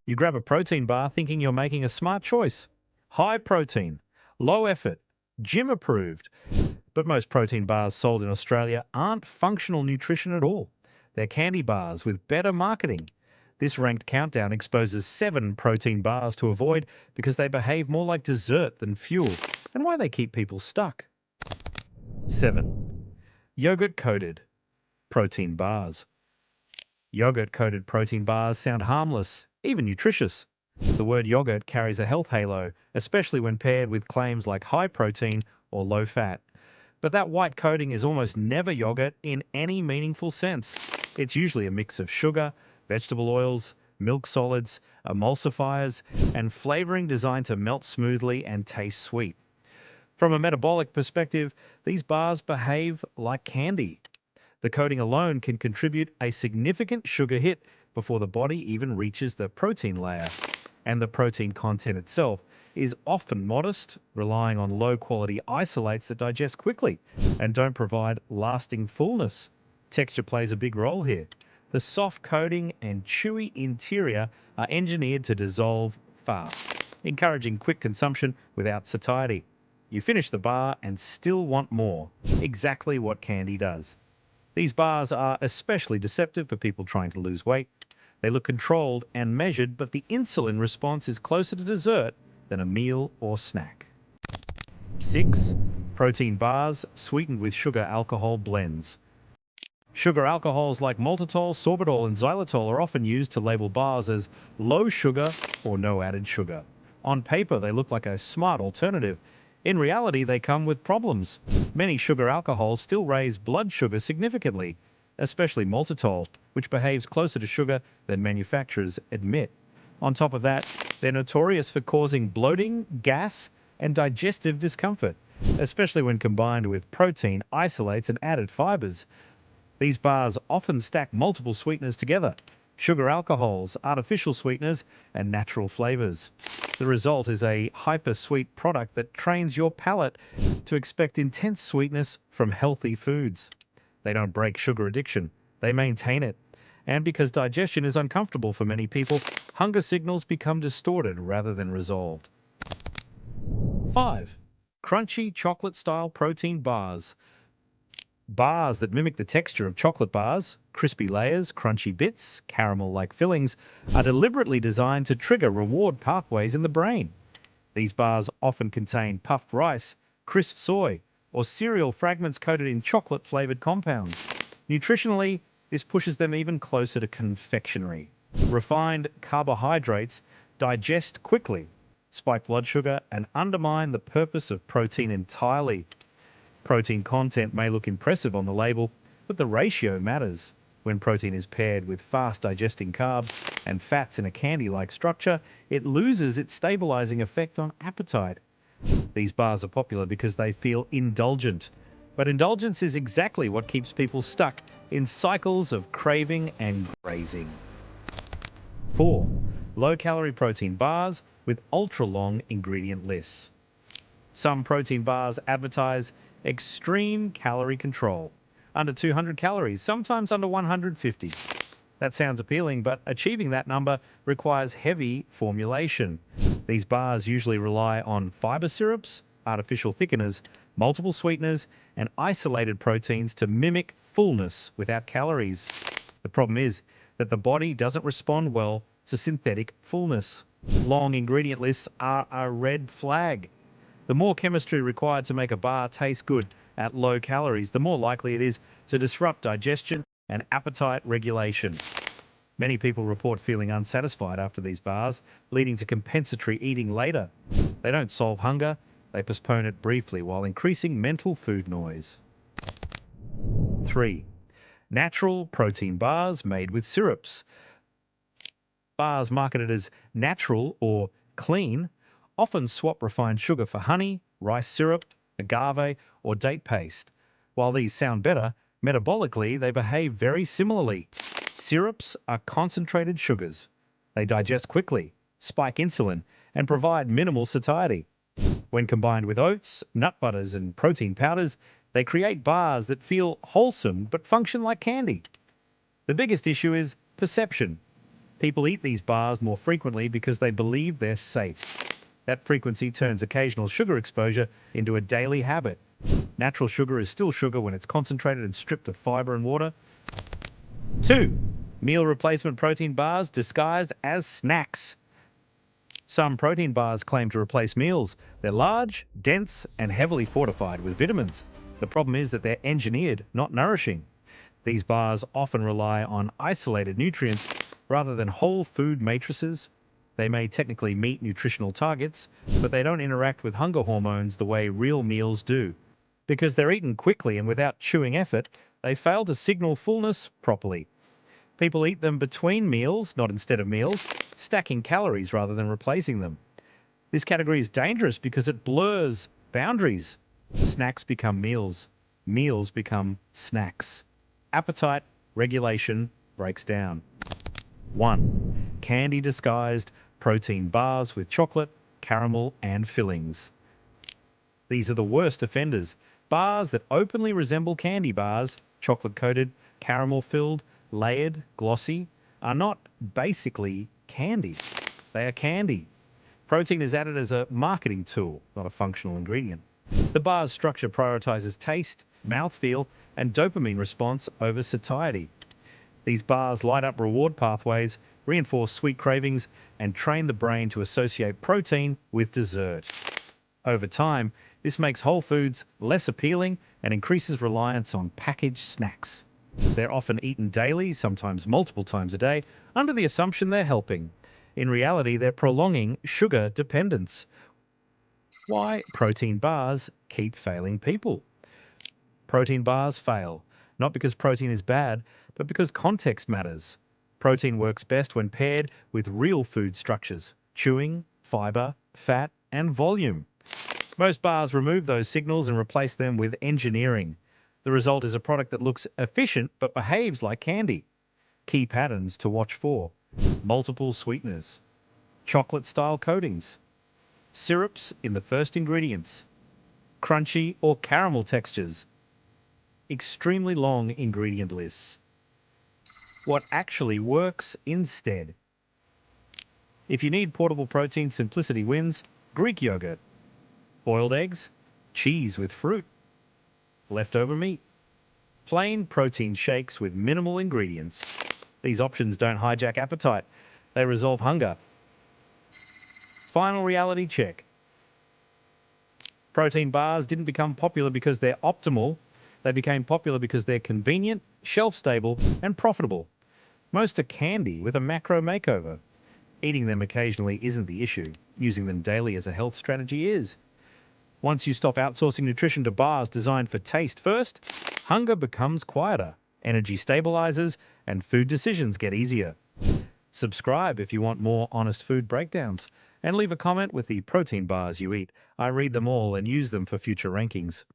You grab a protein bar thinking you're making a smart choice. High protein, low effort, gym approved. But most protein bars sold in Australia aren't functional nutrition at all. They're candy bars with better marketing. This ranked countdown exposes 7 protein bars to avoid because they behave more like dessert than fuel, and why they keep people stuck. 7. Yogurt-coated protein bars. Yogurt-coated protein bars sound harmless, even nutritious. The word yogurt carries a health halo, especially when paired with claims like high protein or low fat. But that white coating is almost never yogurt in any meaningful sense. It's usually a mix of sugar, vegetable oils, milk solids, emulsifiers, and flavoring designed to melt smoothly and taste sweet. From a metabolic perspective, these bars behave like candy. The coating alone can contribute a significant sugar hit before the body even reaches the protein layer. And the protein content itself is often modest, relying on low quality isolates that digest quickly and don't provide lasting fullness. Texture plays a big role here. The soft coating and chewy interior are engineered to dissolve fast, encouraging quick consumption without satiety. You finish the bar and still want more, exactly what candy does. These bars are especially deceptive for people trying to lose weight. They look controlled and measured, but the insulin response is closer to dessert than a meal or snack. 6. Protein bars sweetened with sugar alcohol blends. Sugar alcohols like maltitol, sorbitol, and xylitol are often used to label bars as low sugar or no added sugar. On paper, they look like a smart alternative. In reality, they come with problems. Many sugar alcohols still raise blood sugar significantly, especially maltitol, which behaves closer to sugar than manufacturers admit. On top of that, they're notorious for causing bloating, gas, and digestive discomfort, especially when combined with protein, isolates, and added fibers. These bars often stack multiple sweeteners together: sugar alcohols, artificial sweeteners, and natural flavors. The result is a hyper-sweet product that trains your palate to expect intense sweetness from healthy foods. They don't break sugar addiction, they maintain it. And because digestion is uncomfortable for many people, hunger signals become distorted rather than resolved. 5. Crunchy chocolate-style protein bars. Bars that mimic the texture of chocolate bars, crispy layers, crunchy bits, caramel-like fillings, are deliberately designed to trigger reward pathways in the brain. These bars often contain puffed rice, crisp soy, or cereal fragments coated in chocolate-flavored compounds. Nutritionally, this pushes them even closer to confectionery. Refined carbohydrates digest quickly, spike blood sugar, and undermine the purpose of protein entirely. Protein content may look impressive on the label, but the ratio matters. When protein is paired with fast digesting carbs and fats in a candy-like structure, it loses its stabilizing effect on appetite. These bars are popular because they feel indulgent, but indulgence is exactly what keeps people stuck in cycles of craving and grazing. 4. Low-calorie protein bars with ultra-long ingredient lists. Some protein bars advertise extreme calorie control, under 200 calories, sometimes under 150. That sounds appealing, but achieving that number requires heavy formulation. These bars usually rely on fiber syrups, artificial thickeners, multiple sweeteners, and isolated proteins to mimic fullness without calories. The problem is that the body doesn't respond well to synthetic fullness. Long ingredient lists are a red flag. The more chemistry required to make a bar taste good at low calories, the more likely it is to disrupt digestion and appetite regulation. Many people report feeling unsatisfied after these bars, leading to compensatory eating later. They don't solve hunger, they postpone it briefly while increasing mental food noise. 3. Natural protein bars made with syrups. Bars marketed as natural or clean often swap refined sugar for honey, rice syrup, agave, or date paste. While these sound better, metabolically they behave very similarly. Syrups are concentrated sugars. They digest quickly, spike insulin, and provide minimal satiety. When combined with oats, nut butters, and protein powders, they create bars that feel wholesome but function like candy. The biggest issue is perception. People eat these bars more frequently because they believe they're safe. That frequency turns occasional sugar exposure into a daily habit. Natural sugar is still sugar when it's concentrated and stripped of fiber and water. 2. Meal replacement protein bars disguised as snacks. Some protein bars claim to replace meals. They're large, dense, and heavily fortified with vitamins. The problem is that they're engineered, not nourishing. These bars often rely on isolated nutrients rather than whole food matrices. They may technically meet nutritional targets, but they don't interact with hunger hormones the way real meals do. Because they're eaten quickly and without chewing effort, they fail to signal fullness properly. People eat them between meals, not instead of meals, stacking calories rather than replacing them. This category is dangerous because it blurs boundaries. Snacks become meals. Meals become snacks. Appetite regulation breaks down. 1. Candy disguised protein bars with chocolate, caramel, and fillings. These are the worst offenders. Bars that openly resemble candy bars, chocolate-coated, caramel-filled, layered, glossy, are not basically candy. They are candy. Protein is added as a marketing tool, not a functional ingredient. The bar's structure prioritizes taste, mouthfeel, and dopamine response over satiety. These bars light up reward pathways, reinforce sweet cravings, and train the brain to associate protein with dessert. Over time, this makes whole foods less appealing and increases reliance on packaged snacks. They're often eaten daily, sometimes multiple times a day, under the assumption they're helping. In reality, they're prolonging sugar dependence. Why protein bars keep failing people? Protein bars fail, not because protein is bad, but because context matters. Protein works best when paired with real food structures: chewing, fiber, fat, and volume. Most bars remove those signals and replace them with engineering. The result is a product that looks efficient but behaves like candy. Key patterns to watch for: multiple sweeteners, chocolate-style coatings, syrups in the first ingredients, crunchy or caramel textures, extremely long ingredient lists. What actually works instead? If you need portable protein, simplicity wins. Greek yogurt, boiled eggs, cheese with fruit, leftover meat, plain protein shakes with minimal ingredients. These options don't hijack appetite, they resolve hunger. Final reality check. Protein bars didn't become popular because they're optimal. They became popular because they're convenient, shelf-stable, and profitable. Most are candy with a macro makeover. Eating them occasionally isn't the issue. Using them daily as a health strategy is. Once you stop outsourcing nutrition to bars designed for taste first, hunger becomes quieter, energy stabilizes, and food decisions get easier. Subscribe if you want more honest food breakdowns, and leave a comment with the protein bars you eat. I read them all and use them for future rankings.